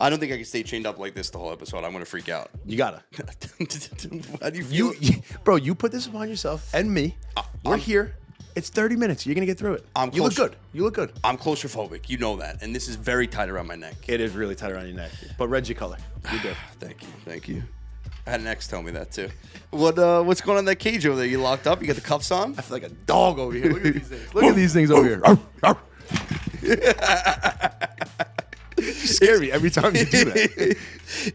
I don't think I can stay chained up like this the whole episode. I'm gonna freak out. You gotta. How do you feel? Bro, you put this upon yourself and me. We're here. It's 30 minutes. You're gonna get through it. You look good. You look good. I'm claustrophobic. You know that, and this is very tight around my neck. It is really tight around your neck. But red's your color. You're good. Thank you. I had an ex tell me that too. What's going on in that cage over there? You locked up? You got the cuffs on? I feel like a dog over here. Look at these things. Look at these things over here. You scare me every time you do that.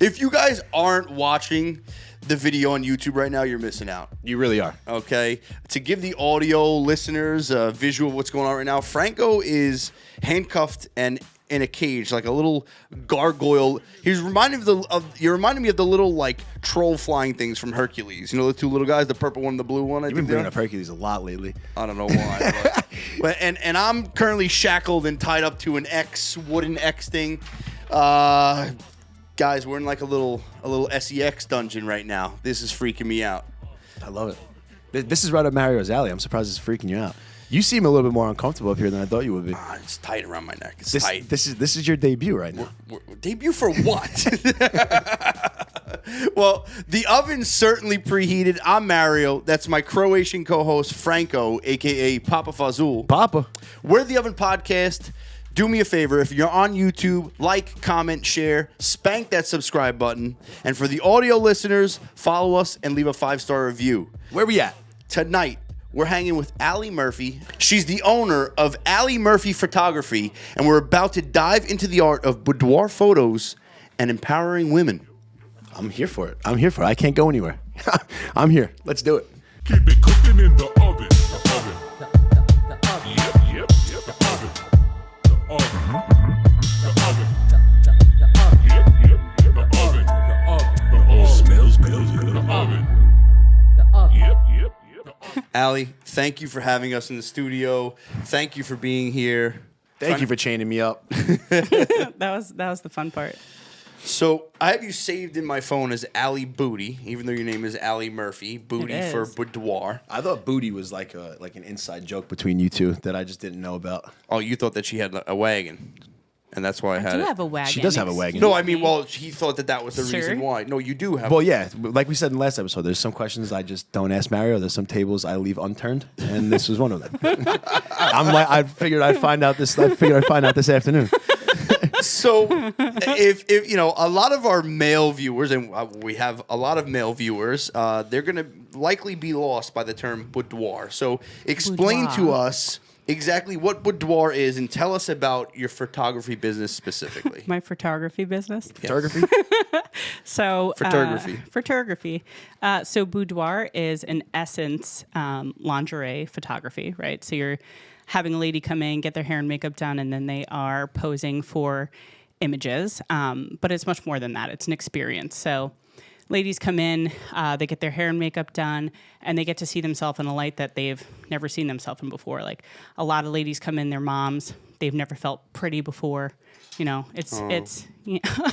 If you guys aren't watching the video on YouTube right now, you're missing out. You really are. Okay. To give the audio listeners a visual of what's going on right now, Franco is handcuffed and in a cage, like a little gargoyle. You're reminding me of the little like troll flying things from Hercules. You know the two little guys, the purple one and the blue one. You've been bringing up Hercules a lot lately. I don't know why. But and I'm currently shackled and tied up to an wooden X thing. Guys, we're in like a little SEX dungeon right now. This is freaking me out. I love it. This is right up Mario's alley. I'm surprised it's freaking you out. You seem a little bit more uncomfortable up here than I thought you would be. It's tight around my neck. It's tight. This is your debut right now. Debut for what? Well, the oven's certainly preheated. I'm Mario. That's my Croatian co-host, Franco, a.k.a. Papa Fazul. Papa. We're the Oven Podcast. Do me a favor. If you're on YouTube, like, comment, share, spank that subscribe button. And for the audio listeners, follow us and leave a 5-star review. Where we at? Tonight, we're hanging with Alli Murphy. She's the owner of Alli Murphy Photography, and we're about to dive into the art of boudoir photos and empowering women. I'm here for it. I can't go anywhere. I'm here. Let's do it. Keep it cooking in the oven. The oven. The oven. Yep. The oven. The oven. The oven. The oven. Yep. The oven. The oven. The oven. Smells good. The oven. The oven. Yep. Alli, thank you for having us in the studio. Thank you for being here. Thank you for chaining me up. That was the fun part. So I have you saved in my phone as Alli Booty, even though your name is Alli Murphy. Booty for boudoir. I thought booty was like an inside joke between you two that I just didn't know about. Oh, you thought that she had a wagon, and that's why I had I do it. have a wagon. She does have a wagon. No, I mean, well, he thought that was the Sir? reason why. No, you do have. Well, yeah, like we said in the last episode, there's some questions I just don't ask Mario. There's some tables I leave unturned, and this was one of them. I figured I'd find out this afternoon. So, if you know, a lot of our male viewers, and we have a lot of male viewers, they're going to likely be lost by the term boudoir. So, explain to us exactly what boudoir is and tell us about your photography business specifically. My photography business. Photography? So Photography. So boudoir is in essence lingerie photography, right? So you're having a lady come in, get their hair and makeup done, and then they are posing for images. But it's much more than that. It's an experience. So ladies come in, they get their hair and makeup done, and they get to see themselves in a light that they've never seen themselves in before. Like a lot of ladies come in, they're moms. They've never felt pretty before. You know, it's you know.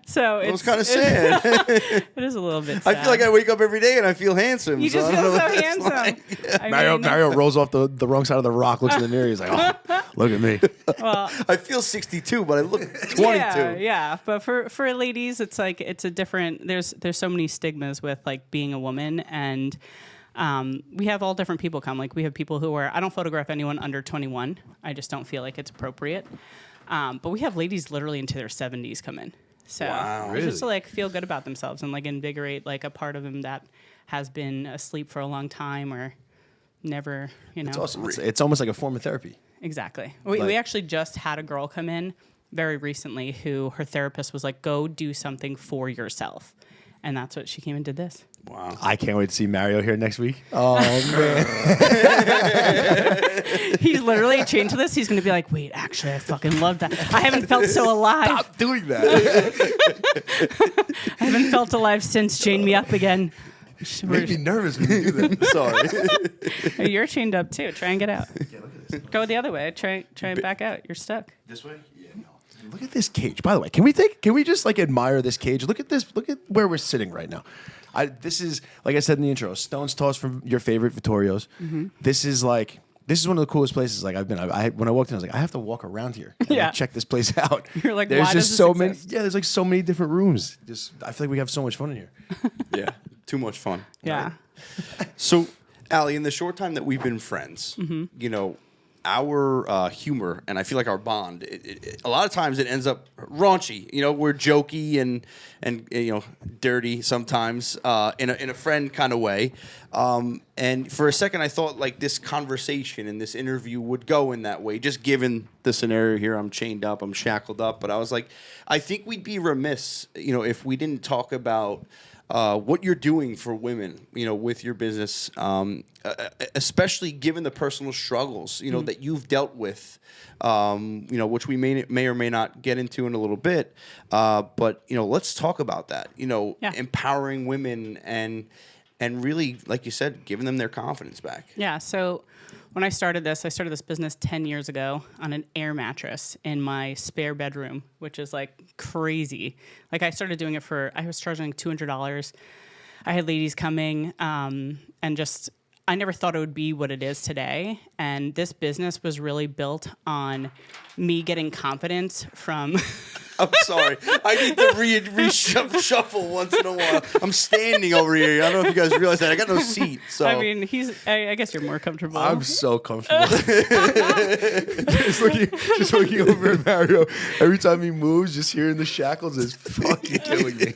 So It was kind of sad. It is a little bit sad. I feel like I wake up every day and I feel handsome. You just I don't know feel so what that's handsome. like. Yeah. Mario rolls off the wrong side of the rock, looks in the mirror. He's like, oh, look at me. Well, I feel 62, but I look 22. yeah. But for ladies, it's like it's a different. There's so many stigmas with like being a woman, and we have all different people come. Like we have people who are. I don't photograph anyone under 21. I just don't feel like it's appropriate. But we have ladies literally into their 70s come in. So just to like feel good about themselves and like invigorate like a part of them that has been asleep for a long time or never, you know. It's awesome. It's almost like a form of therapy. Exactly. We actually just had a girl come in very recently who her therapist was like, go do something for yourself. And that's what she came and did this. Wow. I can't wait to see Mario here next week. Oh, man. He's literally changed to this. He's going to be like, wait, actually, I fucking love that. I haven't felt so alive. Stop doing that. I haven't felt alive since Chain Me Up again. Make me nervous when you do that. Sorry. Hey, you're chained up too. Try and get out. Yeah, look at this. Go the other way. Try and back out. You're stuck. This way? Yeah, no. Look at this cage. By the way, can we just like admire this cage? Look at this. Look at where we're sitting right now. This is, like I said in the intro, stone's toss from your favorite Vittorios. Mm-hmm. This is like This is one of the coolest places like I've been. When I walked in, I was like, I have to walk around here. And Yeah. check this place out. You're like, there's why just does so this many. exist? Yeah, there's like so many different rooms. I feel like we have so much fun in here. Yeah, too much fun. Yeah. So, Alli, in the short time that we've been friends, you know, our humor and I feel like our bond, a lot of times it ends up raunchy. You know, we're jokey and you know, dirty sometimes in a friend kind of way. And for a second, I thought like this conversation and this interview would go in that way, just given the scenario here. I'm chained up, I'm shackled up, but I was like, I think we'd be remiss, you know, if we didn't talk about what you're doing for women, you know, with your business, especially given the personal struggles, you know, that you've dealt with, you know, which we may or may not get into in a little bit. But, you know, let's talk about that, you know, empowering women and really, like you said, giving them their confidence back. Yeah. So when I started this business 10 years ago on an air mattress in my spare bedroom, which is like crazy. Like I started doing it I was charging $200. I had ladies coming and just, I never thought it would be what it is today. And this business was really built on me getting confidence from... I'm sorry. I need to reshuffle once in a while. I'm standing over here. I don't know if you guys realize that. I got no seat. So I mean, I guess you're more comfortable. I'm so comfortable. just looking over at Mario. Every time he moves, just hearing the shackles is fucking killing me.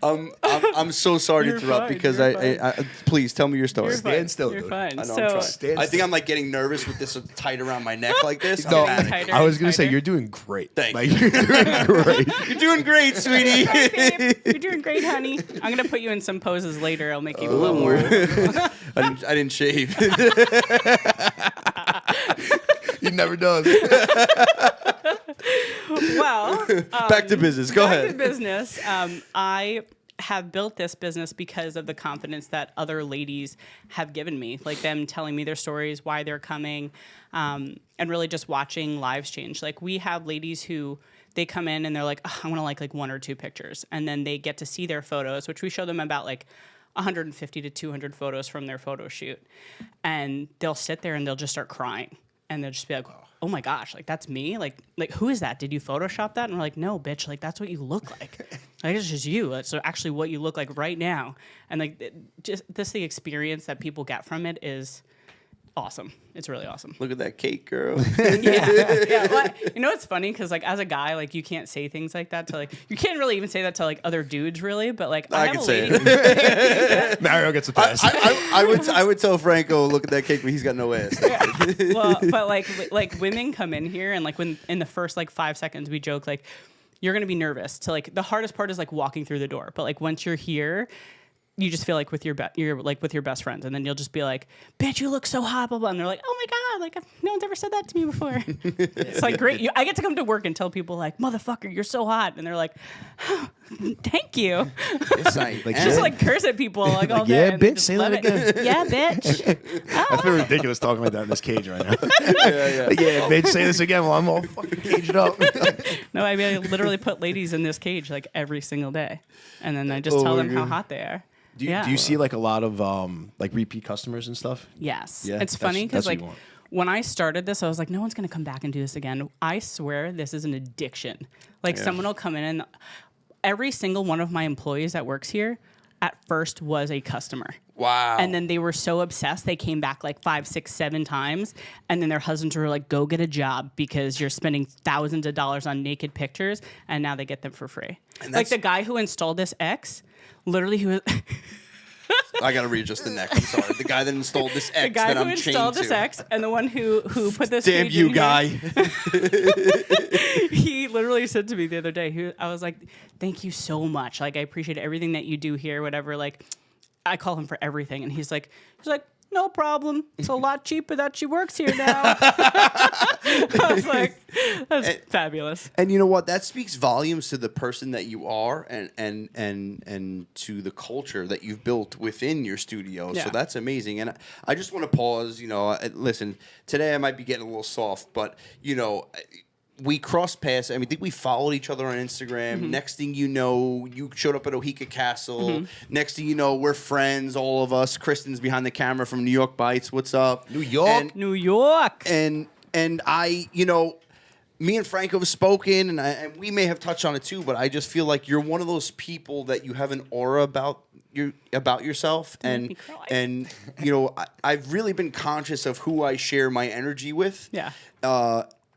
I'm so sorry to You're interrupt fine, because you're I please tell me your story. You're fine. Stand still, You're dude. fine. I know So, I'm trying. Stand I think still. I'm like getting nervous with this tight around my neck like this. No, I'm panicking. tighter I was and gonna say tighter. you're doing great. Thank Like, you're doing great. You're doing great, sweetie. Hi, babe. You're doing great, honey. I'm gonna put you in some poses later. I'll make you a little more. I didn't shave. He never does. Well, Back to business. Go back to ahead. business. I have built this business because of the confidence that other ladies have given me, like them telling me their stories, why they're coming, and really just watching lives change. Like we have ladies who they come in and they're like, oh, I want to like one or two pictures, and then they get to see their photos, which we show them about like 150 to 200 photos from their photo shoot, and they'll sit there and they'll just start crying, and they'll just be like, oh my gosh, like that's me, like who is that? Did you Photoshop that? And we're like, no, bitch, like that's what you look like. Like it's just you. That's actually what you look like right now. And like just the experience that people get from it is awesome. It's really awesome. Look at that cake, girl. Yeah. Well, you know what's funny? Because like as a guy, like you can't say things like that to like you can't really even say that to like other dudes, really. But like I have can a say lady. it. Mario gets a pass. I would tell Franco, look at that cake, but he's got no ass. Well, but like women come in here and like when in the first like 5 seconds we joke like you're gonna be nervous to like the hardest part is like walking through the door, but like once you're here. You just feel like you're like with your best friends, and then you'll just be like, "Bitch, you look so hot," blah blah. And they're like, "Oh my god, like no one's ever said that to me before." It's like great. I get to come to work and tell people like, "Motherfucker, you're so hot," and they're like, oh, "Thank you." It's like, Just like curse at people like all day. yeah, and they bitch, just say love that it. Yeah, bitch. I feel ridiculous talking like that in this cage right now. Yeah, bitch, say this again while I'm all fucking caged up. No, I mean I literally put ladies in this cage like every single day, and then I just tell them how hot they are. Do you see like a lot of like repeat customers and stuff? Yes. Yeah, It's funny that's because what like you want. when I started this, I was like, no one's going to come back and do this again. I swear this is an addiction. Like someone will come in and every single one of my employees that works here at first was a customer. wow. And then they were so obsessed, they came back like 5, 6, 7 times. And then their husbands were like, go get a job because you're spending thousands of dollars on naked pictures. And now they get them for free. Like the guy who installed this X, literally who was... I gotta readjust the neck. I'm sorry. The guy that installed this X The guy that who I'm installed chained this to. X and the one who put this Damn cage you, in guy. Here, he literally said to me the other day, I was like, thank you so much. Like, I appreciate everything that you do here, whatever. Like, I call him for everything. And he's like, no problem. It's a lot cheaper that she works here now. I was like, that's fabulous. And you know what? That speaks volumes to the person that you are and to the culture that you've built within your studio. Yeah. So that's amazing. And I just want to pause, listen, today I might be getting a little soft, but, we crossed paths. I think we followed each other on Instagram. Next thing you know, you showed up at Ohika Castle. Next thing you know, we're friends, all of us. Kristen's behind the camera from New York Bites. What's up? New York? New York. And I, me and Franco have spoken, and we may have touched on it too, but I just feel like you're one of those people that you have an aura about yourself, Make me cry. and I've really been conscious of who I share my energy with. Yeah.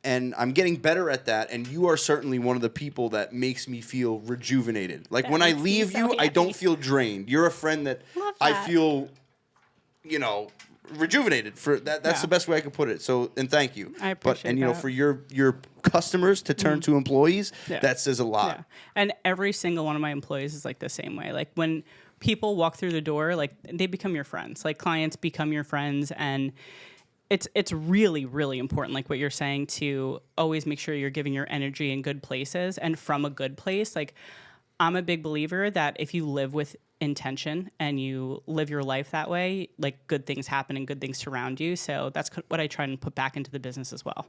And I'm getting better at that, and you are certainly one of the people that makes me feel rejuvenated. Like That when I makes me leave so you, I don't happy. feel drained. You're a friend that Love I that. feel, rejuvenated. For that, that's Yeah. the best way I could put it. So, and thank you. I appreciate and that. for your customers to turn to employees, Yeah. that says a lot. Yeah. And every single one of my employees is like the same way. Like when people walk through the door, like they become your friends. Like clients become your friends, and it's really, really important, like what you're saying, to always make sure you're giving your energy in good places and from a good place. Like I'm a big believer that if you live with intention and you live your life that way, like good things happen and good things surround you. So that's what I try and put back into the business as well.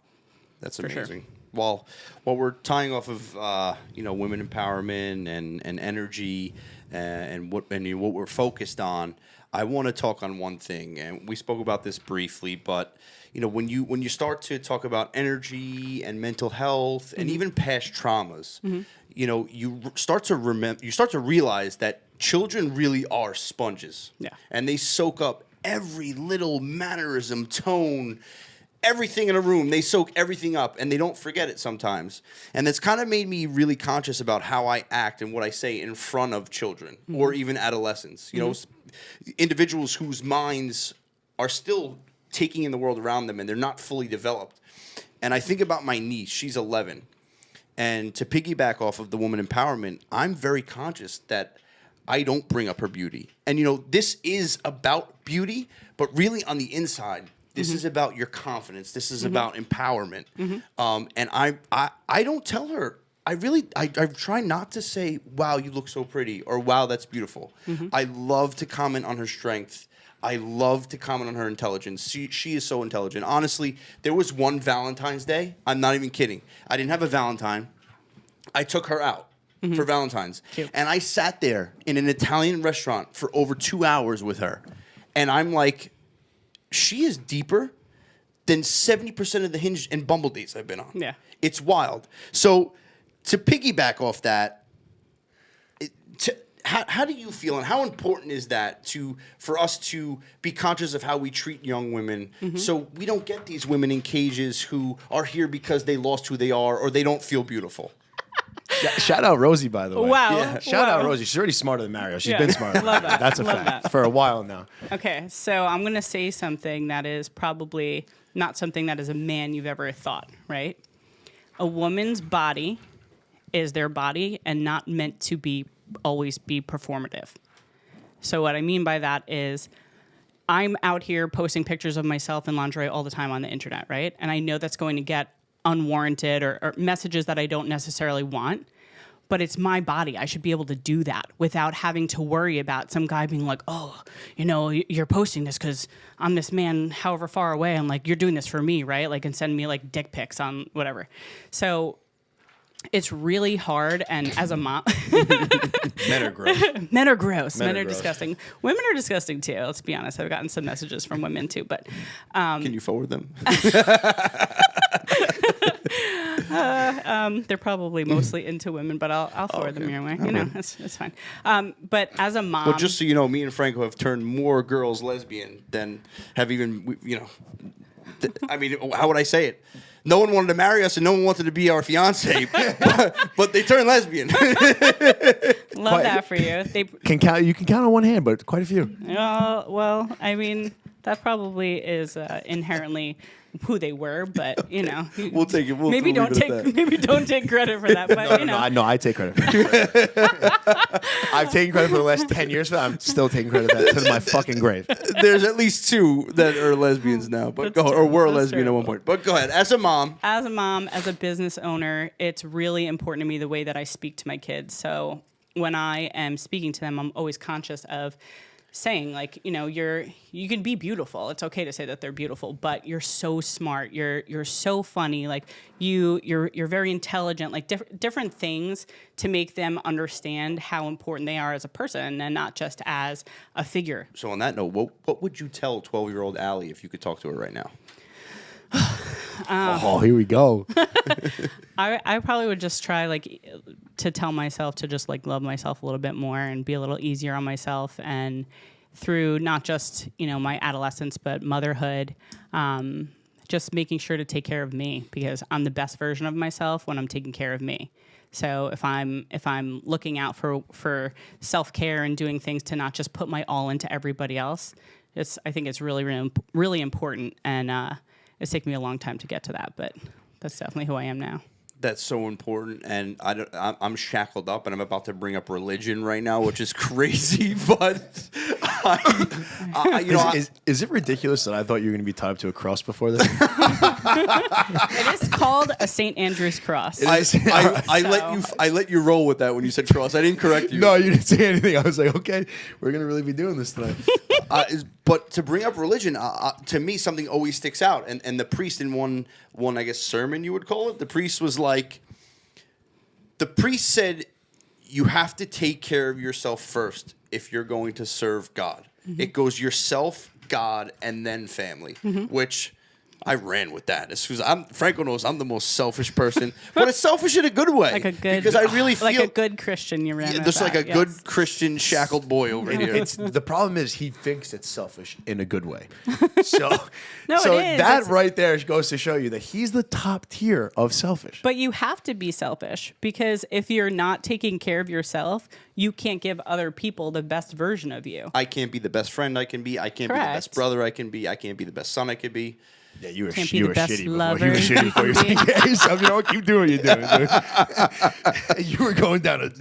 That's sure. amazing. Well, while we're tying off of women empowerment and energy and what we're focused on, I want to talk on one thing, and we spoke about this briefly. But when you start to talk about energy and mental health and even past traumas, you start to remember, you start to realize that children really are sponges. Yeah. And they soak up every little mannerism, tone, everything in a room. They soak everything up, and they don't forget it sometimes. And that's kind of made me really conscious about how I act and what I say in front of children or even adolescents. Individuals whose minds are still taking in the world around them, and they're not fully developed. And I think about my niece. She's 11. And to piggyback off of the woman empowerment, I'm very conscious that I don't bring up her beauty. And, this is about beauty, but really on the inside, this is about your confidence. This is about empowerment. And I don't tell her. I try not to say, wow, you look so pretty, or wow, that's beautiful. I love to comment on her strength. I love to comment on her intelligence. She is so intelligent. Honestly, there was one Valentine's Day. I'm not even kidding. I didn't have a Valentine. I took her out for Valentine's. Cute. And I sat there in an Italian restaurant for over 2 hours with her. And I'm like, she is deeper than 70% of the Hinge and Bumble dates I've been on. Yeah. It's wild. So to piggyback off that, how do you feel, and how important is that for us to be conscious of how we treat young women, so we don't get these women in cages who are here because they lost who they are or they don't feel beautiful? Shout out Rosie, by the way. Wow. Yeah. Shout out Wow. Rosie. She's already smarter than Mario. She's Yeah. been smarter. Love that. That's a Love fact. that. For a while now. Okay, so I'm going to say something that is probably not something that as a man you've ever thought, right? A woman's body is their body and not meant to always be performative. So what I mean by that is I'm out here posting pictures of myself in lingerie all the time on the internet, right? And I know that's going to get unwarranted or messages that I don't necessarily want. But it's my body. I should be able to do that without having to worry about some guy being like, oh, you're posting this because I'm this man however far away. I'm like, you're doing this for me, right? Like, and send me like dick pics on whatever. So it's really hard. And as a mom, Men are gross. men are gross. Men Men are are gross. disgusting. Women are disgusting too. Let's be honest. I've gotten some messages from women too. But Can you forward them? they're probably mostly into women, but I'll forward them your way. It's fine. But as a mom, Well, just so you know, me and Franco have turned more girls lesbian than have even, how would I say it? No one wanted to marry us and no one wanted to be our fiance, but they turned lesbian. love that for you. They You can count on one hand, but quite a few. well, I mean, that probably is inherently who they were, but We'll take it. We'll maybe leave don't it at that. maybe don't take credit for that. But No, I take credit. I've taken credit for the last 10 years, but I'm still taking credit for that to my fucking grave. There's at least 2 that are lesbians now, but That's or were That's lesbian at one point. But go ahead. As a mom, as a business owner, it's really important to me the way that I speak to my kids. So when I am speaking to them, I'm always conscious of saying, like, you know, you can be beautiful. It's okay to say that they're beautiful, but you're so smart. You're so funny. Like you're very intelligent. Like different things to make them understand how important they are as a person and not just as a figure. So on that note, what would you tell 12-year-old Alli if you could talk to her right now? Oh, here we go. I probably would just try like to tell myself to just like love myself a little bit more and be a little easier on myself, and through not just, you know, my adolescence but motherhood, just making sure to take care of me, because I'm the best version of myself when I'm taking care of me. So if I'm looking out for self-care and doing things to not just put my all into everybody else, I think it's really important, and it's taken me a long time to get to that, but that's definitely who I am now. That's so important, and I'm shackled up, and I'm about to bring up religion right now, which is crazy. But is it ridiculous that I thought you were going to be tied up to a cross before this? It is called a St. Andrew's cross. I let you roll with that when you said cross. I didn't correct you. No, you didn't say anything. I was like, okay, we're going to really be doing this tonight. But to bring up religion, to me, something always sticks out. And the priest in one, I guess, sermon, you would call it, the priest was like, the priest said, you have to take care of yourself first if you're going to serve God. Mm-hmm. It goes yourself, God, and then family, which I ran with that. Franco knows I'm the most selfish person, but it's selfish in a good way. Like a good, because I really feel like a good Christian. You ran with just that, like a good Christian shackled boy over here. The problem is he thinks it's selfish in a good way. So, no, so it is. that right there goes to show you that he's the top tier of selfish. But you have to be selfish, because if you're not taking care of yourself, you can't give other people the best version of you. I can't be the best friend I can be. I can't be the best brother I can be. I can't be the best son I could be. Yeah, you were Can't shitty lover. before. You were shitty before you taking care of yourself. You know what? Keep doing what you're doing, dude. You were going down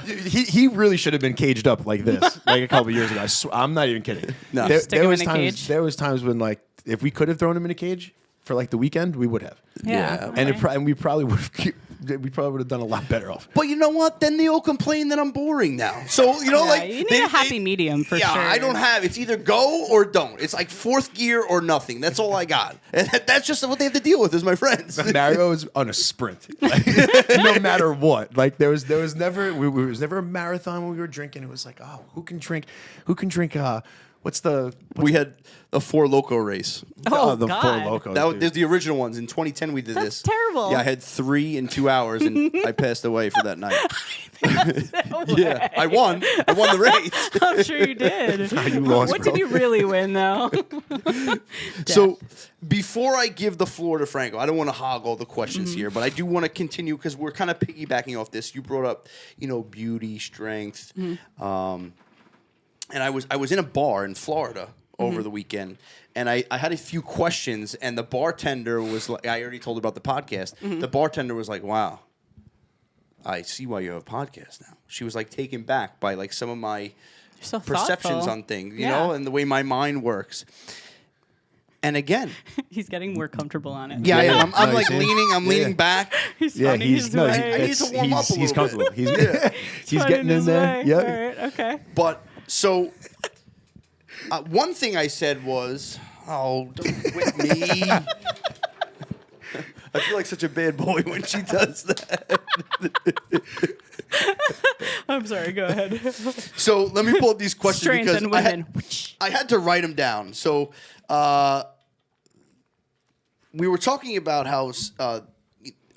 he really should have been caged up like this, like a couple years ago. I'm not even kidding. No. There was times when, like, if we could have thrown him in a cage for like the weekend, we would have. Yeah. And we probably would have done a lot better off. But you know what? Then they all complain that I'm boring now. So, you know, you need a happy medium for sure. Yeah, I don't have. It's either go or don't. It's like fourth gear or nothing. That's all I got. And that's just what they have to deal with as my friends. Mario is on a sprint, like, no matter what. Like there was never a marathon when we were drinking. It was like, oh, who can drink? We had a Four Loco race. The God. Four Locos. There's the original ones. In 2010, we did That's this. terrible. Yeah, I had 3 in 2 hours, and I passed away for that night. No Yeah, I won. I won the race. I'm sure you did. You lost, What bro. did you really win, though? So before I give the floor to Franco, I don't want to hog all the questions here, but I do want to continue because we're kind of piggybacking off this. You brought up, beauty, strength. And I was in a bar in Florida over the weekend, and I had a few questions, and the bartender was like, I already told her about the podcast. The bartender was like, wow, I see why you have a podcast now. She was like taken back by like some of my so perceptions thoughtful. on things, you know, and the way my mind works. And again, He's getting more comfortable on it. I'm No, like you see? leaning. I'm leaning back. He's finding his way. I need to warm up a he's little comfortable. bit. He's getting in there. All Yeah. right, okay. But so one thing I said was, "Oh, don't quit me." I feel like such a bad boy when she does that. I'm sorry. Go ahead. So let me pull up these questions Strength because and women. I had to write them down. So we were talking about how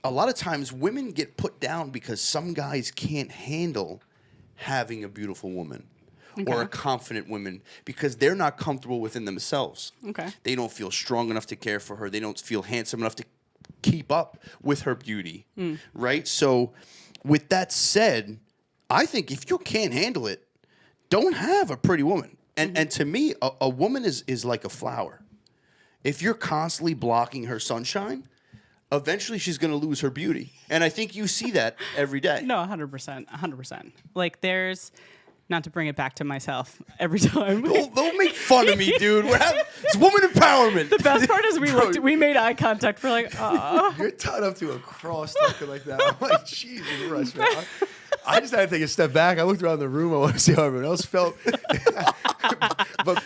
a lot of times women get put down because some guys can't handle having a beautiful woman or a confident woman because they're not comfortable within themselves. Okay. They don't feel strong enough to care for her. They don't feel handsome enough to keep up with her beauty, right? So with that said, I think if you can't handle it, don't have a pretty woman. And to me, a woman is like a flower. If you're constantly blocking her sunshine, eventually she's going to lose her beauty. And I think you see that every day. No, 100%. 100%. Like there's, not to bring it back to myself every time. Don't make fun of me, dude. It's woman empowerment. The best part is we made eye contact for like, You're tied up to a cross talking like that. I'm like, Jesus Christ, man. I just had to take a step back. I looked around the room. I want to see how everyone else felt. But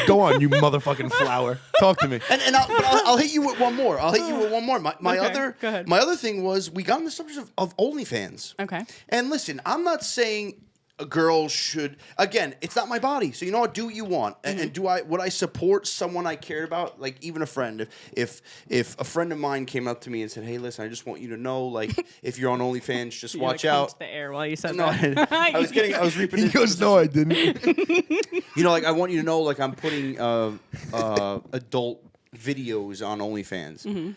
go on, you motherfucking flower. Talk to me. And I'll hit you with one more. My Okay, go ahead. other thing was we got on the subject of OnlyFans. Okay. And listen, I'm not saying a girl should. Again, it's not my body, so you know what? Do what you want. And would I support someone I cared about, like even a friend? If a friend of mine came up to me and said, "Hey, listen, I just want you to know, like, if you're on OnlyFans, just You, watch like, out." pumped the air while you said No, that. I was kidding. I was reaping. He goes, no, I didn't. You know, like I want you to know, like I'm putting adult videos on OnlyFans.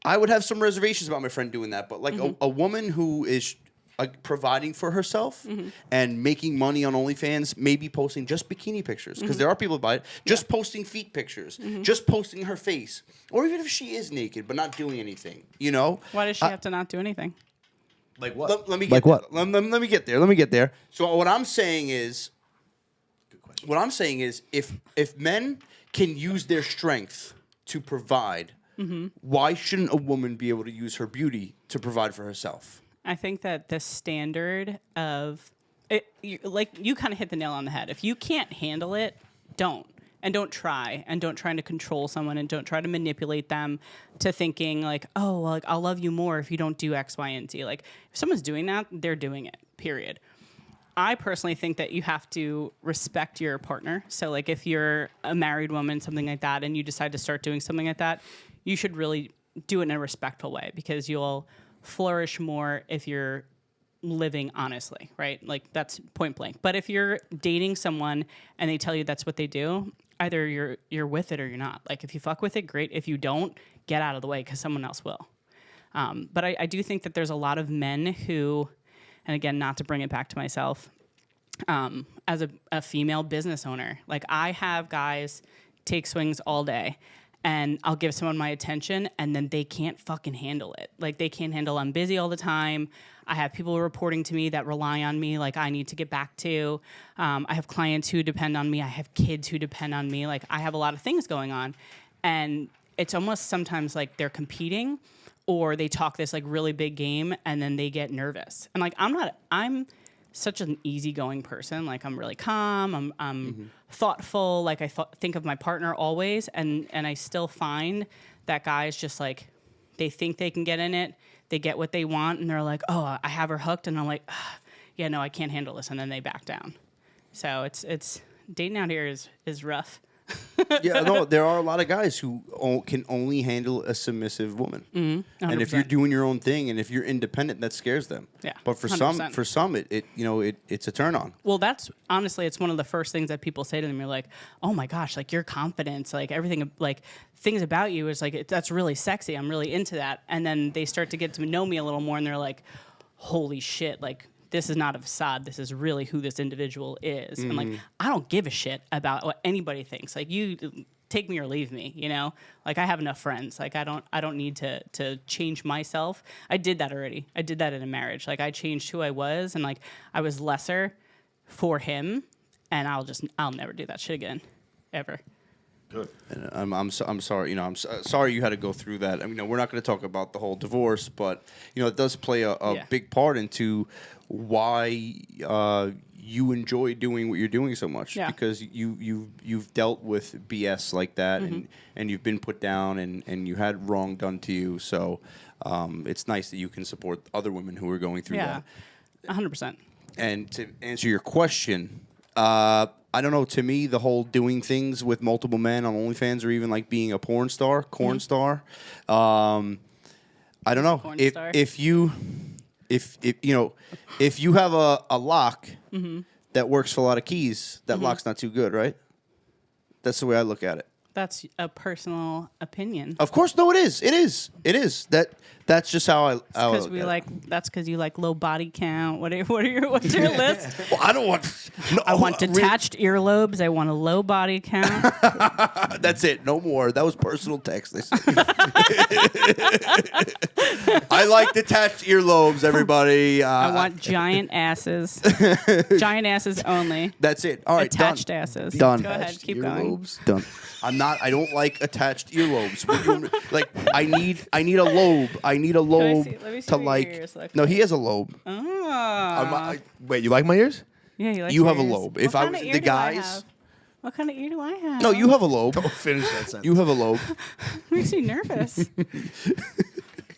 I would have some reservations about my friend doing that, but like a woman who is providing for herself and making money on OnlyFans, maybe posting just bikini pictures, because there are people who buy it, just posting feet pictures, just posting her face, or even if she is naked but not doing anything, you know? Why does she have to not do anything? Like what? Let me Like get what? Let me get there. Let me get there. So what I'm saying is, if men can use their strength to provide, why shouldn't a woman be able to use her beauty to provide for herself? I think that the standard of you kind of hit the nail on the head. If you can't handle it, don't. And don't try. And don't try to control someone, and don't try to manipulate them to thinking like, oh, well, like, I'll love you more if you don't do X, Y, and Z. Like, if someone's doing that, they're doing it, period. I personally think that you have to respect your partner. So, like, if you're a married woman, something like that, and you decide to start doing something like that, you should really do it in a respectful way, because you'll flourish more if you're living honestly, right? Like, that's point blank. But if you're dating someone and they tell you that's what they do, either you're with it or you're not. Like, if you fuck with it, great. If you don't, get out of the way, because someone else will. But I do think that there's a lot of men who, and again, not to bring it back to myself, as a female business owner, like, I have guys take swings all day, and I'll give someone my attention, and then they can't fucking handle it. Like, they can't handle I'm busy all the time. I have people reporting to me that rely on me, like, I need to get back to. I have clients who depend on me. I have kids who depend on me. Like, I have a lot of things going on. And it's almost sometimes like they're competing, or they talk this, like, really big game, and then they get nervous. And, like, I'm such an easygoing person. Like, I'm really calm. I'm thoughtful. Like, I think of my partner always. And I still find that guys just, like, they think they can get in it. They get what they want, and they're like, oh, I have her hooked. And I'm like, yeah, no, I can't handle this. And then they back down. So it's dating out here is rough. Yeah, no, there are a lot of guys who can only handle a submissive woman. And if you're doing your own thing, and if you're independent, that scares them. Yeah, But for 100%. some, it's a turn on. Well, that's honestly, it's one of the first things that people say to them. You're like, oh my gosh, like, your confidence, like, everything, like, things about you is like, that's really sexy. I'm really into that. And then they start to get to know me a little more, and they're like, holy shit, like, this is not a facade. This is really who this individual is. And, like, I don't give a shit about what anybody thinks. Like, you take me or leave me, you know? Like, I have enough friends. Like, I don't need to change myself. I did that already. I did that in a marriage. Like, I changed who I was, and, like, I was lesser for him, and I'll never do that shit again, ever. Good. And I'm sorry. You know, sorry you had to go through that. I mean, we're not going to talk about the whole divorce, but you know, it does play a big part into why you enjoy doing what you're doing so much. Yeah. Because you've dealt with BS like that, and you've been put down, and you had wrong done to you. So it's nice that you can support other women who are going through that. 100%. And to answer your question, I don't know. To me, the whole doing things with multiple men on OnlyFans, or even like being a porn star, star. I don't know if you have a lock that works for a lot of keys, that lock's not too good, right? That's the way I look at it. That's a personal opinion. Of course, no, it is. It is. That's just how I. Because that's because you like low body count. What's your list? Well, I don't want. No, I want detached earlobes. I want a low body count. That's it. No more. That was personal text. I like detached earlobes, everybody. I want giant asses. Giant asses only. That's it. All right. Attached asses. Done. Go ahead. Keep going. Done. I'm I don't like attached earlobes. Like I need a lobe. I need a lobe Let me see to what like. your ears look No, he has a lobe. Wait, you like my ears? Yeah, you like You your have a ears. lobe. What If I kind was of the ear do I guys. have? What kind of ear do I have? No, you have a lobe. Don't finish that sentence. You have a lobe. Makes me nervous.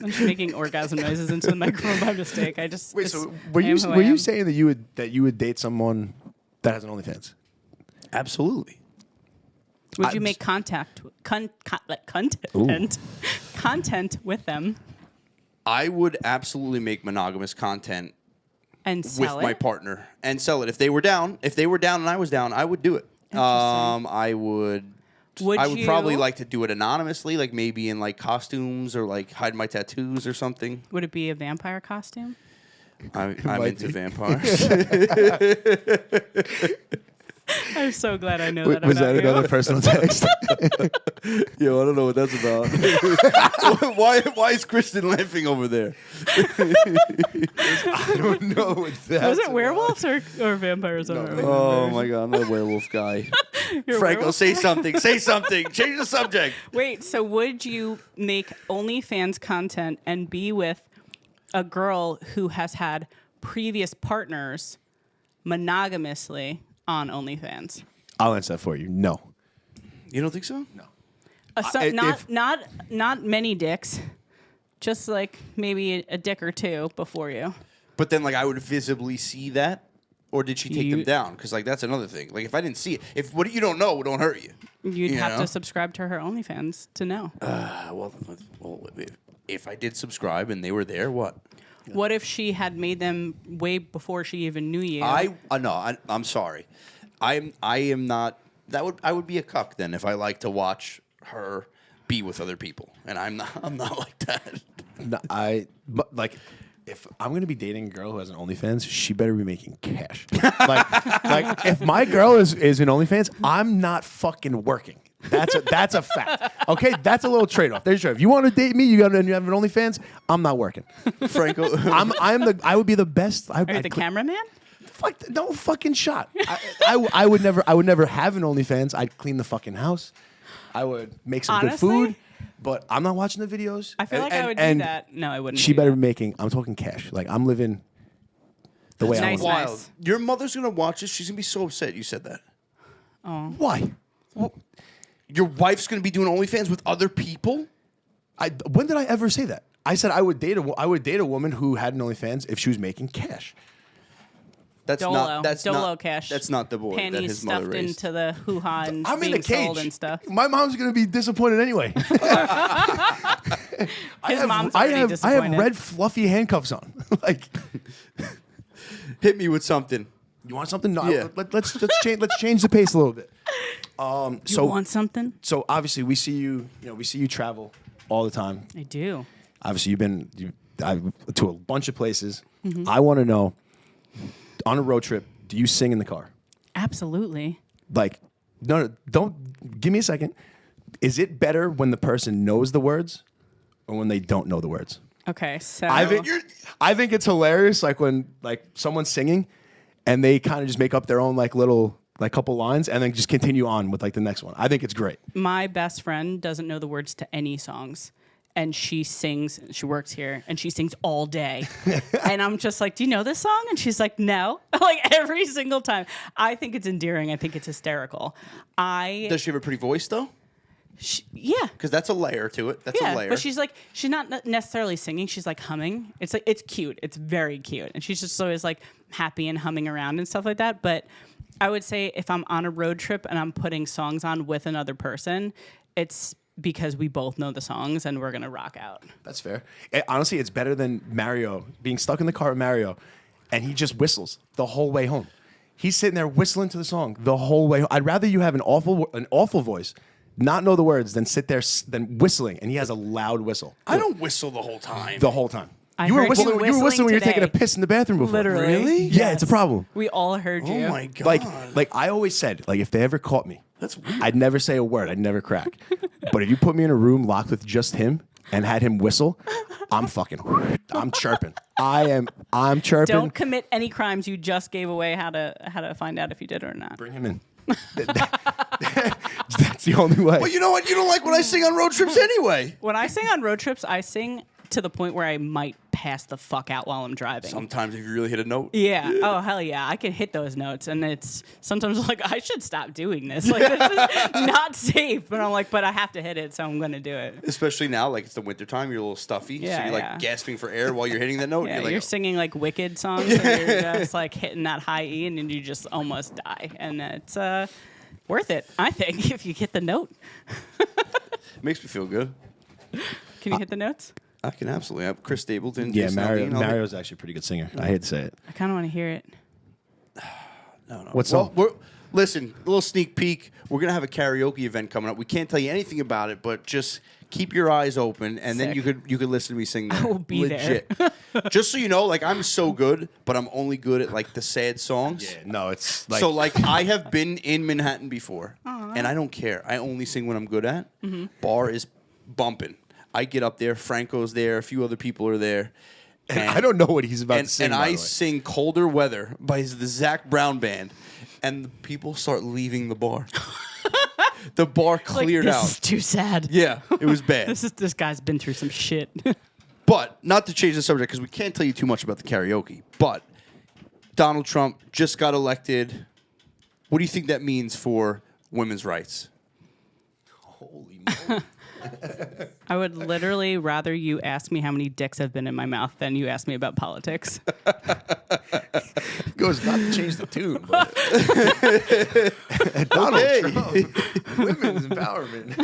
I'm just making orgasm noises into the microphone by mistake. Wait, it's- so I were am who I you am. saying that you would date someone that has an OnlyFans? Absolutely. Would you make content with them I would absolutely make monogamous content and with sell my it? partner and sell it. If they were down and I was down, I would do it. I would. Would I would you- probably like to do it anonymously, like maybe in like costumes or like hide my tattoos or something. Would it be a vampire costume? I'm might into be. vampires. I'm so glad I know that Was about that you. another personal text? Yo, I don't know what that's about. why is Kristen laughing over there? I don't know what that Was it werewolves or vampires? I don't remember. Oh my god, I'm a werewolf guy. You're a Franco, werewolf? say something. Say something. Change the subject. Wait, so would you make OnlyFans content and be with a girl who has had previous partners monogamously on OnlyFans? I'll answer that for you. No. You don't think so? No. Not many dicks, just like maybe a dick or two before you. But then, like, I would visibly see that, or did she take them down? Because, like, that's another thing. Like, if I didn't see it, if what you don't know don't hurt you. You'd You have know? to subscribe to her OnlyFans to know. Well, if I did subscribe and they were there, what? What if she had made them way before she even knew you? I'm sorry. I am not. I would be a cuck then if I like to watch her be with other people, and I'm not like that. No, but like, if I'm gonna be dating a girl who has an OnlyFans, she better be making cash. like if my girl is in OnlyFans, I'm not fucking working. That's a fact. Okay, that's a little trade off. There's your. If you want to date me, you have an OnlyFans. I'm not working. Franco, I would be the best. Are you the cameraman? Fuck, no fucking shot. I would never have an OnlyFans. I'd clean the fucking house. I would make some Honestly? good food, but I'm not watching the videos. I feel like I would do and that. No, I wouldn't. She do better that. be making. I'm talking cash. Like I'm living the way Nice, I want. wild. nice. Your mother's gonna watch this. She's gonna be so upset you said that. Why? Your wife's gonna be doing OnlyFans with other people. When did I ever say that? I said I would date a woman who had an OnlyFans if she was making cash. That's Dolo. not. That's Dolo not. cash. That's not the boy that Panties his mother stuffed raised. into the hoo-ha and I'm in being a cage sold and stuff. My mom's gonna be disappointed anyway. His mom's I already have disappointed. red fluffy handcuffs on. Like, Hit me with something. you want something? No. Yeah. Let's change the pace a little bit. You want something? So obviously we see you travel all the time. I do. Obviously you've been to a bunch of places. Mm-hmm. I want to know, on a road trip, do you sing in the car? Absolutely. Like, no, don't give me a second. Is it better when the person knows the words or when they don't know the words? Okay, so I think it's hilarious, like when like someone's singing and they kind of just make up their own like little like couple lines and then just continue on with like the next one. I think it's great. my best friend doesn't know the words to any songs. And she sings, she works here, and she sings all day. And I'm just like, do you know this song? And she's like, no. Like every single time. I think it's endearing. I think it's hysterical. Does she have a pretty voice though? Yeah. Because that's a layer to it. That's a Yeah, layer. but she's not necessarily singing. She's like humming. It's like it's cute. It's very cute, and she's just always like happy and humming around and stuff like that. But I would say if I'm on a road trip and I'm putting songs on with another person, it's because we both know the songs and we're gonna rock out. That's fair. Honestly, it's better than Mario being stuck in the car with Mario, and he just whistles the whole way home. He's sitting there whistling to the song the whole way home. I'd rather you have an awful voice, not know the words, than sit there than whistling, and he has a loud whistle I don't whistle the whole time. the whole time. I You were heard whistling. You were whistling when you were taking a today. piss in the bathroom before. Literally. Really? Yeah, it's a problem. We all heard you. Oh my god. Like I always said, like if they ever caught me, That's weird. I'd never say a word. I'd never crack. But if you put me in a room locked with just him and had him whistle, I'm chirping. I'm chirping. Don't commit any crimes. You just gave away how to find out if you did or not. Bring him in. That's the only way. But you know what? You don't like when I sing on road trips anyway. When I sing on road trips, I sing to the point where I might pass the fuck out while I'm driving. Sometimes if you really hit a note. Yeah. Oh, hell yeah. I can hit those notes. And it's sometimes like, I should stop doing this. Like, this is not safe. But I'm like, but I have to hit it, so I'm going to do it. Especially now, like it's the wintertime, you're a little stuffy. Yeah, so you're like yeah. gasping for air while you're hitting that note. Yeah, you're like, singing like Wicked songs. And you're just like hitting that high E and then you just almost die. And it's worth it, I think, if you hit the note. makes me feel good. Can you hit the notes? I can absolutely. I'm Chris Stapleton. Yeah, Jason Aldean, I'll Mario's actually a pretty good singer. I hate to say it. I kind of want to hear it. No. What's well, up? listen, a little sneak peek. We're gonna have a karaoke event coming up. We can't tell you anything about it, but just keep your eyes open, and then Sick. you could listen to me sing. There. I will be legit. Just so you know, like I'm so good, but I'm only good at like the sad songs. Yeah, no, it's like So like I have been in Manhattan before, and I don't care. I only sing when I'm good at. Bar is bumping. I get up there. Franco's there. A few other people are there. and I don't know what he's about to sing. And by I the way. sing "Colder Weather" by the Zach Brown Band, and the people start leaving the bar. The bar cleared like, out. This is too sad. Yeah, it was bad. This guy's been through some shit. But not to change the subject because we can't tell you too much about the karaoke. But Donald Trump just got elected. What do you think that means for women's rights? Holy moly. I would literally rather you ask me how many dicks have been in my mouth than you ask me about politics. Goes not to change the tune, but Donald Trump, women's empowerment.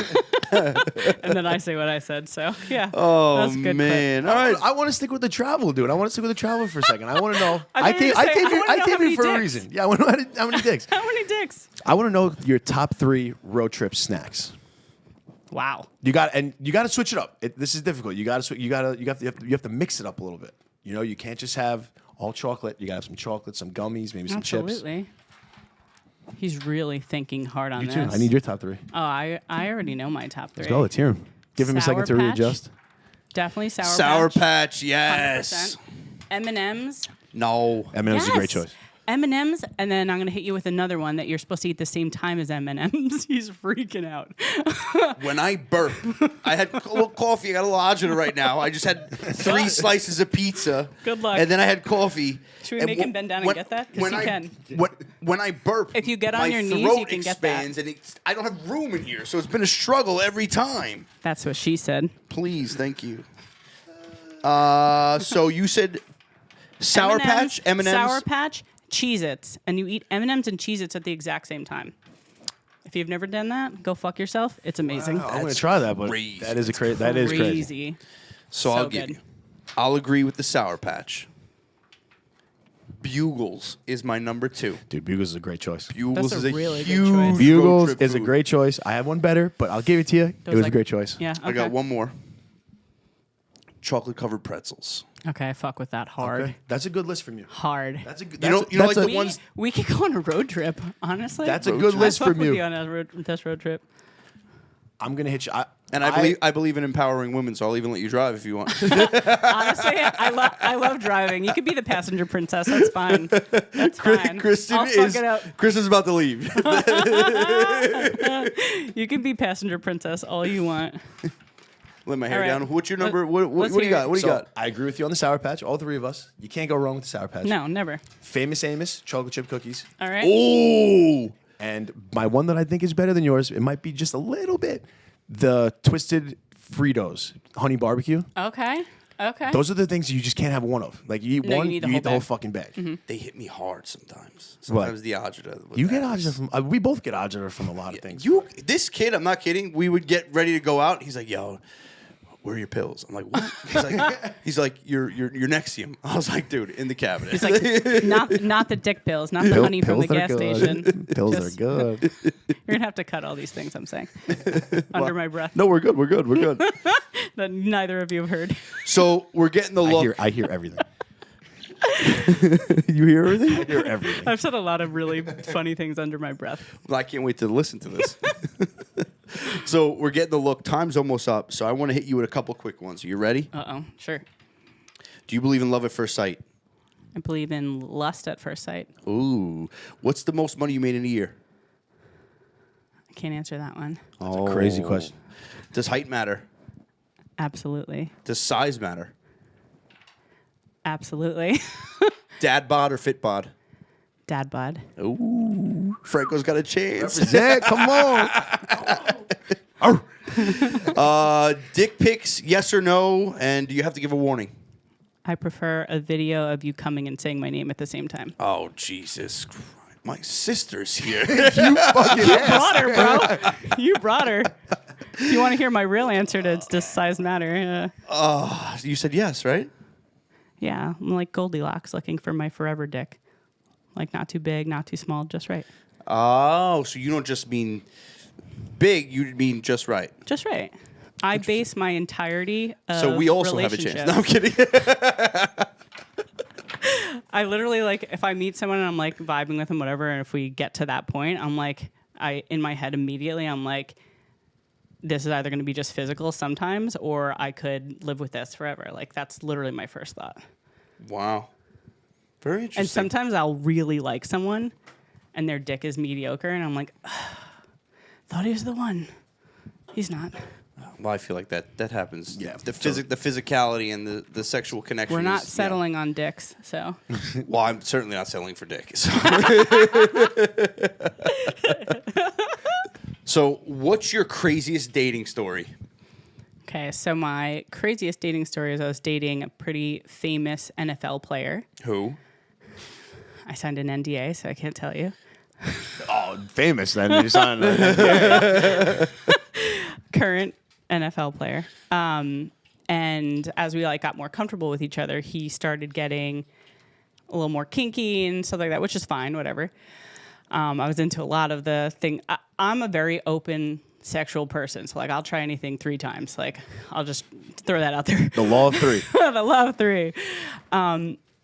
And then I say what I said. So yeah. Oh that's a good man! clip. All right. I want to stick with the travel, dude. I want to stick with the travel for a second. I want to know. I thought you were gonna say, I know came how many here for a dicks. reason. Yeah, I want to know how many dicks. How many dicks? I want to know your top 3 road trip snacks. Wow. You got to switch it up. This is difficult. You have to mix it up a little bit. You know, you can't just have all chocolate. You got to have some chocolate, some gummies, maybe some chips. Absolutely. He's really thinking hard on You this. too. I need your top 3. Oh, I already know my top 3. Let's go. Let's hear him. Give him a second to Sour Patch? readjust. Definitely Sour Patch, yes. 100%. M&M's. No. M&M's is a great choice. M&M's, and then I'm going to hit you with another one that you're supposed to eat the same time as M&M's. He's freaking out. When I burp, I had a little coffee. I got a little agita right now. I just had 3 slices of pizza. Good luck. And then I had coffee. Should we make him bend down and get that? 'Cause when he I, can. When I burp, If you get on my your knees, throat you can get that. expands, and I don't have room in here, so it's been a struggle every time. That's what she said. Please, thank you. So you said Sour Patch, M&M's? Sour Patch, Cheez-Its. And you eat M&M's and Cheez-Its at the exact same time. If you've never done that, go fuck yourself. It's amazing. I'm going to try that, but crazy. that is crazy. Crazy. So I'll give you. I'll agree with the Sour Patch. Bugles is my number 2. Dude, Bugles is a great choice. Bugles That's is a a really good huge choice. road Bugles trip is a food. great choice. I have one better, but I'll give it to you. It was a great choice. Yeah. Okay. I got one more. Chocolate covered pretzels. Okay, I fuck with that hard. Okay. That's a good list from you. Hard. That's a good. You know that's like a- the ones. We could go on a road trip, honestly. That's a Road good trip. list I fuck from with you. on this road trip. I'm gonna hit you. I believe in empowering women, so I'll even let you drive if you want. Honestly, I love driving. You could be the passenger princess. That's fine. That's fine. Kristen I'll fuck it up. Kristen's about to leave. You can be passenger princess all you want. Let my hair All right. down. What's your number? What Let's do you hear got? it. What do you got? I agree with you on the Sour Patch. All 3 of us. You can't go wrong with the Sour Patch. No, never. Famous Amos chocolate chip cookies. All right. Oh, And my one that I think is better than yours, it might be just a little bit, the Twisted Fritos honey barbecue. Okay. Okay. Those are the things you just can't have one of. Like you eat No, you one, need the you whole eat the whole bag. fucking bag. they hit me hard sometimes. Sometimes the agita. with You get that. agita from. We both get agita from a lot of things. This kid, I'm not kidding. We would get ready to go out. He's like, "Yo, where are your pills?" I'm like, "What?" He's like, "You're Nexium." I was like, "Dude, in the cabinet." He's like, not the dick pills, not the honey from the Pills are gas good. station. Pills Just- are good. You're gonna have to cut all these things I'm saying under my breath No, we're good. We're good. We're good. that neither of you have heard. So we're getting the look. I hear everything. You hear everything? I hear everything. I've said a lot of really funny things under my breath. Well, I can't wait to listen to this. So we're getting the look. Time's almost up. So I want to hit you with a couple quick ones. Are you ready? Sure. Do you believe in love at first sight? I believe in lust at first sight. Ooh. What's the most money you made in a year? Can't answer that one. That's a crazy question. Does height matter? Absolutely. Does size matter? Absolutely. Dad bod or fit bod? Dad bod. Ooh, Franco's got a chance. Zach, come on. Dick pics, yes or no? And do you have to give a warning? I prefer a video of you coming and saying my name at the same time. Oh, Jesus Christ. My sister's here. You fucking Brought her, bro. You brought her. If you want to hear my real answer to does size matter? You said yes, right? Yeah, I'm like Goldilocks looking for my forever dick. Like not too big, not too small, just right. Oh, so you don't just mean big, you mean just right. Just right. I base my entirety of So we also have a chance. No, I'm kidding. I literally, like, if I meet someone and I'm, like, vibing with them, whatever, and if we get to that point, I'm, like, in my head immediately, I'm, like, this is either going to be just physical sometimes or I could live with this forever. Like, that's literally my first thought. Wow. Very interesting. And sometimes I'll really like someone and their dick is mediocre, and I'm like, thought he was the one. He's not. Well, I feel like that happens. Yeah. The physicality and the sexual connection. We're not is, settling on dicks, so. Well, I'm certainly not settling for dick. So. So, what's your craziest dating story? Okay, so my craziest dating story is I was dating a pretty famous NFL player. Who? I signed an NDA, so I can't tell you. Oh, famous then. You signed it. Current NFL player. And as we like got more comfortable with each other, he started getting a little more kinky and stuff like that, which is fine, whatever. I was into a lot of the thing. I'm a very open sexual person, so like I'll try anything 3 times. Like I'll just throw that out there. The law of 3. The law of 3.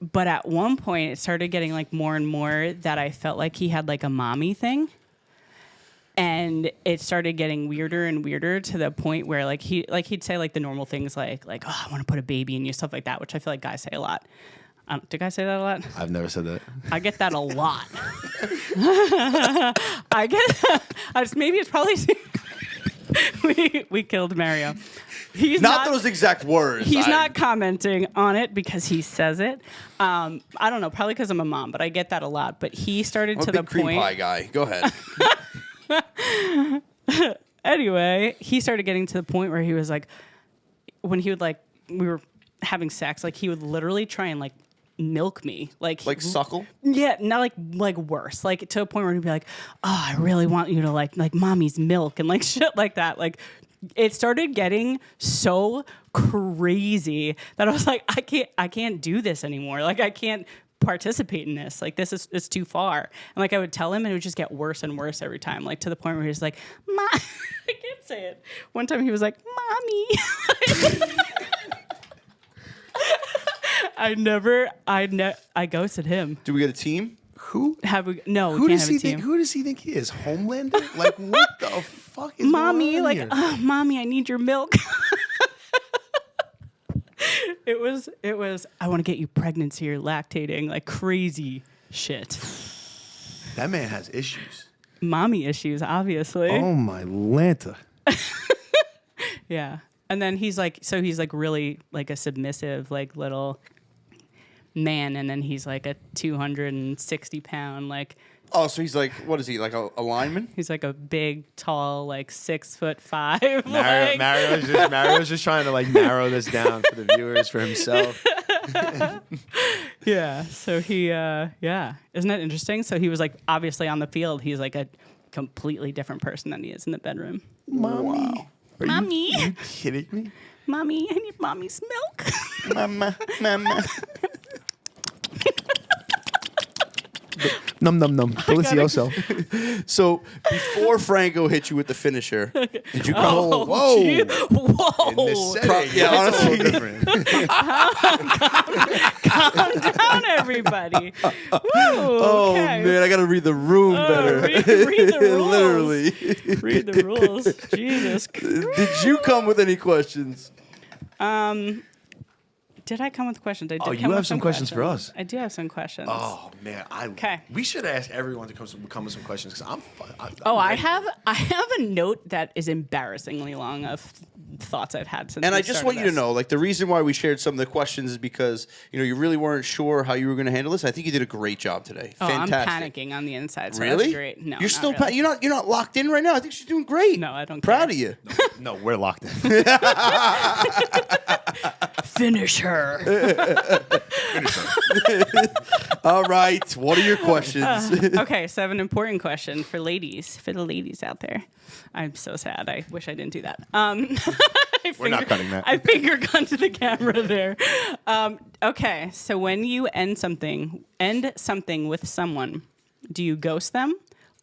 But at one point, it started getting like more and more that I felt like he had like a mommy thing. And it started getting weirder and weirder to the point where he'd say like the normal things like oh, I want to put a baby in you, stuff like that, which I feel like guys say a lot. Do guys say that a lot? I've never said that. I get that a lot. Maybe it's probably we killed Mario. He's Not those exact words. He's not commenting on it because he says it. I don't know, probably because I'm a mom, but I get that a lot. But he started I'm to a big the cream point. pie guy. Go ahead. Anyway, he started getting to the point where he was like, when he would like, we were having sex, like he would literally try and like milk me, like suckle. Yeah, not like worse, like to a point where he'd be like, oh, I really want you to like mommy's milk and like shit like that. Like it started getting so crazy that I was like, I can't do this anymore. Like I can't participate in this. Like this is too far. And like I would tell him and it would just get worse and worse every time, like to the point where he was like, I can't say it. One time he was like, mommy. I ghosted him. Do we get a team? Who? No, Who we can't does have he a team. think? Who does he think he is? Homelander? Like what the fuck is Mommy, going on like, here? oh, mommy, I need your milk. It was, I want to get you pregnant so you're lactating, like crazy shit. That man has issues. Mommy issues, obviously. Oh my Lanta. Yeah. And then he's like really like a submissive, like little man. And then he's like a 260-pound, like. Oh, so he's like, what is he, like a lineman? He's like a big, tall, like 6'5". Mario's just trying to like narrow this down for the viewers for himself. Yeah. So he, yeah. Isn't that interesting? So he was like, obviously on the field, he's like a completely different person than he is in the bedroom. Mommy. Wow. Mommy. Are you kidding me? Mommy, I need mommy's milk. Mama. Num num num. Delicioso. So before Franco hit you with the finisher, did you come? Oh, whoa. Gee. Whoa. In this setting, Yeah, it's a honestly. little different. Calm down, everybody. Woo, Oh okay. man, I gotta read the room better. read the rules. Literally. Read the rules. Jesus Christ. Did you come with any questions? Did I come with questions? I did Oh, come you with have some questions for us. I do have some questions. Oh man, Okay. We should ask everyone to come with some questions because I'm I ready. have a note that is embarrassingly long of thoughts I've had since. And we I just started want you to this. know, like, the reason why we shared some of the questions is because, you really weren't sure how you were going to handle this. I think you did a great job today. Oh, Fantastic. I'm panicking on the inside. So Really? That's great. No, You're not still really. you're not locked in right now. I think she's doing great. No, I don't Proud care. of you. No, we're locked in. Finish her. All right. What are your questions? Okay, so I have an important question for the ladies out there. I'm so sad. I wish I didn't do that. We're not cutting that. I finger gun to the camera there. Okay, so when you end something with someone, do you ghost them,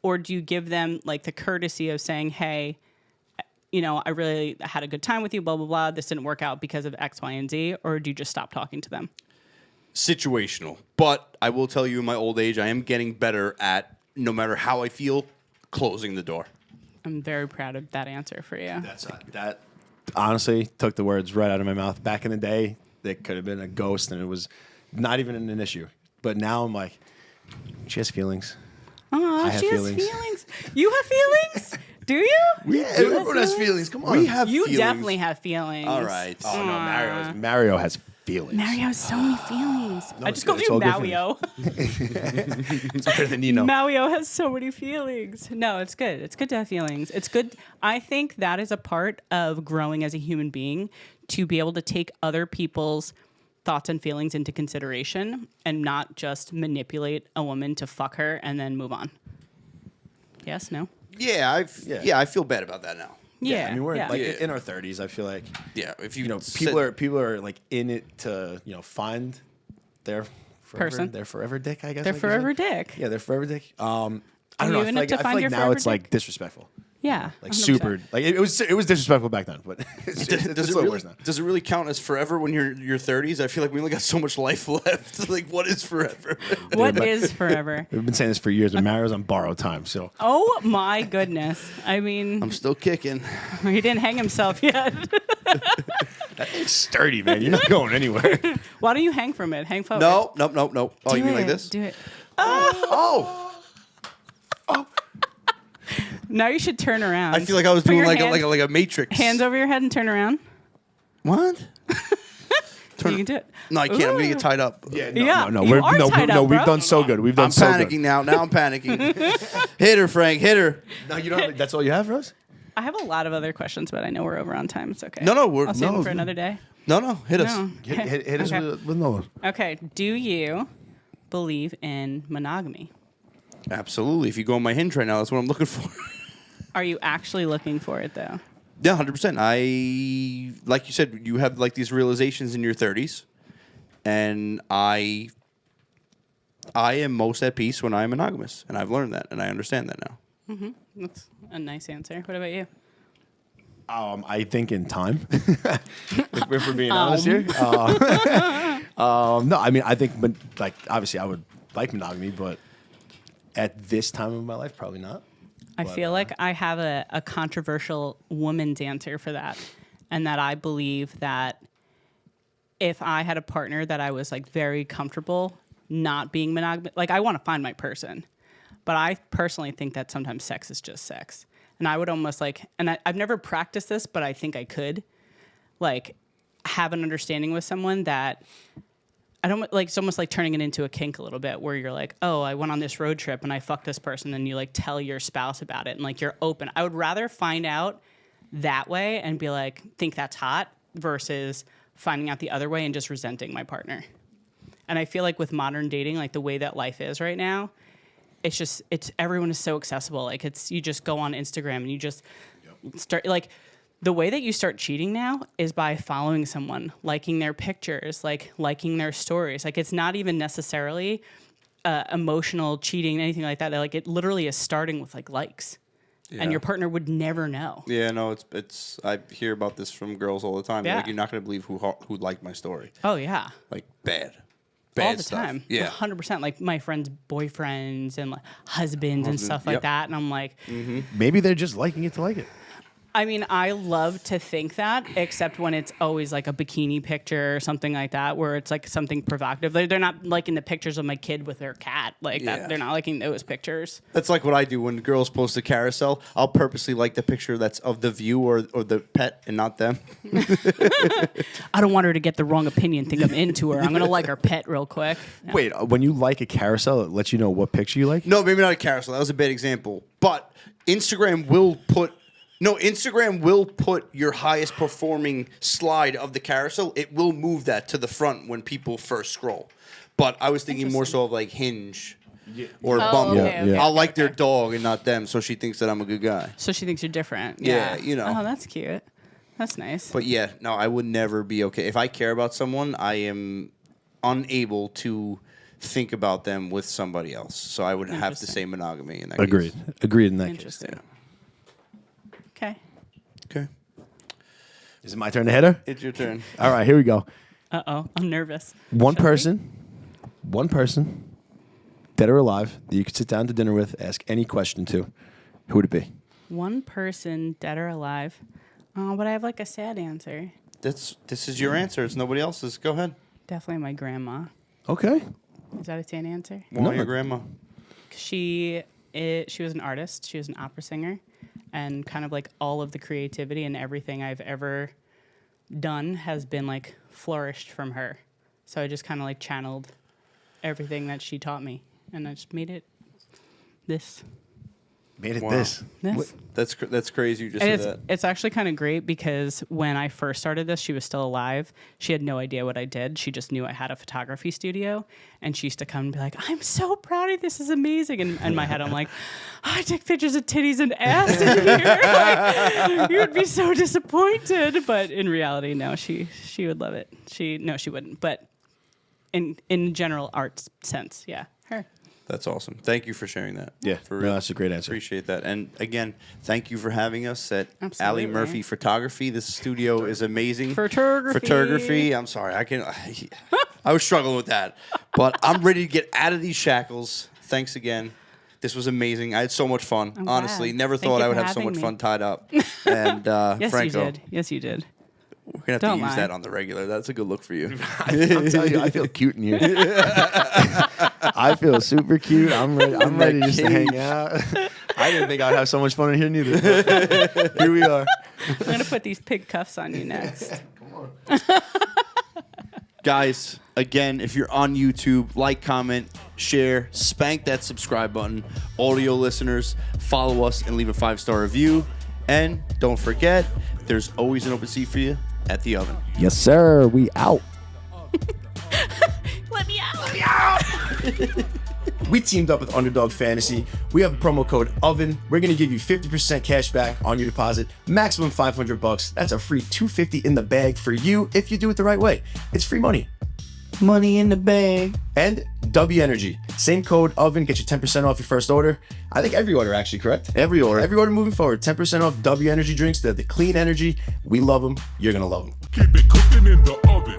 or do you give them like the courtesy of saying, "Hey, I really had a good time with you, blah blah blah. This didn't work out because of X, Y, and Z," or do you just stop talking to them? Situational. But I will tell you, in my old age, I am getting better at, no matter how I feel, closing the door. I'm very proud of that answer for you. That honestly took the words right out of my mouth. Back in the day, it could have been a ghost, and it was not even an issue. But now I'm like, she has feelings. Oh, I have she has feelings. feelings. You have feelings? Do you? Yeah, everyone has feelings. Come on. We have You feelings. definitely have feelings. All right. Oh no, Mario has feelings. Mario has so many feelings. I it's just good. called It's you all good for me. Mario. It's better than you know. Mario has so many feelings. No, it's good. It's good to have feelings. It's good. I think that is a part of growing as a human being, to be able to take other people's thoughts and feelings into consideration and not just manipulate a woman to fuck her and then move on. Yes? No? Yeah, I feel bad about that now. Yeah. I mean, we're yeah. like Yeah. in our 30s. I feel like Yeah, if you, people are like in it to find their forever, Person. their forever dick. I guess They're like you forever said. dick. Yeah, they're forever dick. I don't Are know. you I in feel it like, to I feel find like your now forever it's like dick? disrespectful. Yeah. Like 100%. super. Like it was disrespectful back then, but it's does a it little really, worse now. does it really count as forever when you're your 30s? I feel like we only got so much life left. Like, what is forever? What is forever? We've been saying this for years, but Mario's on borrowed time, so Oh my goodness. I mean, I'm still kicking. he didn't hang himself yet. it's sturdy, man. You're not going anywhere. Why don't you hang from it? Hang forward. No. Oh, you mean like this? Do it. Oh, Now you should turn around. I feel like I was Put doing your like hand- a Matrix. hands over your head and turn around. What? You can do it. No, I can't. I'm gonna Ooh. get tied up. Yeah, Yeah, you are tied up, we've bro. done so good. We've done I'm so panicking good. now. Now I'm panicking. Hit her, Frank. Hit her. No, you don't. That's all you have for us? I have a lot of other questions, but I know we're over on time. It's okay. No, I'll save them no. for another day. No. Hit us. No. Hit us Okay. with no. Okay. Do you believe in monogamy? Absolutely. If you go on my hinge right now, that's what I'm looking for. Are you actually looking for it though? Yeah, 100%. I, like you said, you have like these realizations in your 30s, and I am most at peace when I'm monogamous, and I've learned that, and I understand that now. That's a nice answer. What about you? I think in time, if we're being honest here. No, I mean, I think, but like, obviously, I would like monogamy, but at this time of my life, probably not. I feel like I have a controversial woman's answer for that. And that I believe that if I had a partner that I was like very comfortable not being monogamous, like I want to find my person. But I personally think that sometimes sex is just sex. And I would almost like, and I've never practiced this, but I think I could, like, have an understanding with someone that I don't like, it's almost like turning it into a kink a little bit where you're like, oh, I went on this road trip and I fucked this person, and you like tell your spouse about it and like you're open. I would rather find out that way and be like, think that's hot versus finding out the other way and just resenting my partner. And I feel like with modern dating, like the way that life is right now, it's everyone is so accessible. Like you just go on Instagram and you just start like, the way that you start cheating now is by following someone, liking their pictures, like liking their stories. Like it's not even necessarily emotional cheating, anything like that. Like it literally is starting with like likes, and your partner would never know. Yeah, no, it's. I hear about this from girls all the time. Yeah. Like, you're not going to believe who liked my story. Oh yeah, Like bad all the stuff. time. Yeah. 100%. Like my friends' boyfriends and like husbands and stuff like yep. that. And I'm like, Maybe they're just liking it to like it. I mean, I love to think that, except when it's always like a bikini picture or something like that, where it's like something provocative. They're not liking the pictures of my kid with their cat. Like Yeah. that. They're not liking those pictures. That's like what I do when girls post a carousel. I'll purposely like the picture that's of the view or the pet and not them. I don't want her to get the wrong opinion, think I'm into her. I'm going to like her pet real quick. Wait, when you like a carousel, it lets you know what picture you like? No, maybe not a carousel. That was a bad example. But Instagram will put your highest performing slide of the carousel. It will move that to the front when people first scroll. But I was thinking more so of like Hinge or Bumble. okay. I'll like their dog and not them, so she thinks that I'm a good guy. So she thinks you're different. Yeah, you know. Oh, that's cute. That's nice. But yeah, no, I would never be okay. If I care about someone, I am unable to think about them with somebody else. So I would have to say monogamy in that Agreed. case. Agreed in that case. Interesting. Okay. Okay. Is it my turn to hit her? It's your turn. All right, here we go. Uh-oh. I'm nervous. One Shall person, dead or alive, that you could sit down to dinner with, ask any question to. Who would it be? One person, dead or alive. Oh, but I have like a sad answer. This is your answer. It's nobody else's. Go ahead. Definitely my grandma. Okay. Is that a sad answer? Why No. your grandma? She was an artist. She was an opera singer, and kind of like all of the creativity and everything I've ever done has been like flourished from her. So I just kind of like channeled everything that she taught me, and I just made it this. Made it Wow. this. That's crazy. You just And said that. it's actually kind of great because when I first started this, she was still alive. She had no idea what I did. She just knew I had a photography studio, and she used to come and be like, "I'm so proud of this. Is amazing." And in my head, I'm like, "I take pictures of titties and ass in here. Like, you would be so disappointed." But in reality, no, she would love it. She wouldn't. But in general art sense, yeah, her. That's awesome. Thank you for sharing that. Yeah, For no, real. that's a great answer. Appreciate that. And again, thank you for having us at Absolutely. Alli Murphy Photography. This studio is amazing. Photography. I'm sorry. I was struggling with that. But I'm ready to get out of these shackles. Thanks again. This was amazing. I had so much fun. I'm Honestly, glad. never Thank thought you I would for have so having much me. fun tied up. And Yes, Franco, you did. Yes, you did. we're gonna have Don't to use lie. that on the regular. That's a good look for you. I'm telling you, I feel cute in here. I feel super cute. I'm ready just to hang out. I didn't think I'd have so much fun in here neither. But here we are. I'm gonna put these pig cuffs on you next. Guys, again, if you're on YouTube, like, comment, share, spank that subscribe button. Audio listeners, follow us and leave a 5-star review. And don't forget, there's always an open seat for you at the oven. Yes, sir. We out. Let me out. We teamed up with Underdog Fantasy. We have a promo code OVEN. We're going to give you 50% cash back on your deposit, maximum $500. That's a free $250 in the bag for you if you do it the right way. It's free money. Money in the bag. And Dubby Energy. Same code OVEN, get you 10% off your first order. I think every order actually, correct? Every order. Every order moving forward. 10% off Dubby Energy drinks. They're the clean energy. We love them. You're going to love them. Keep it cooking in the oven.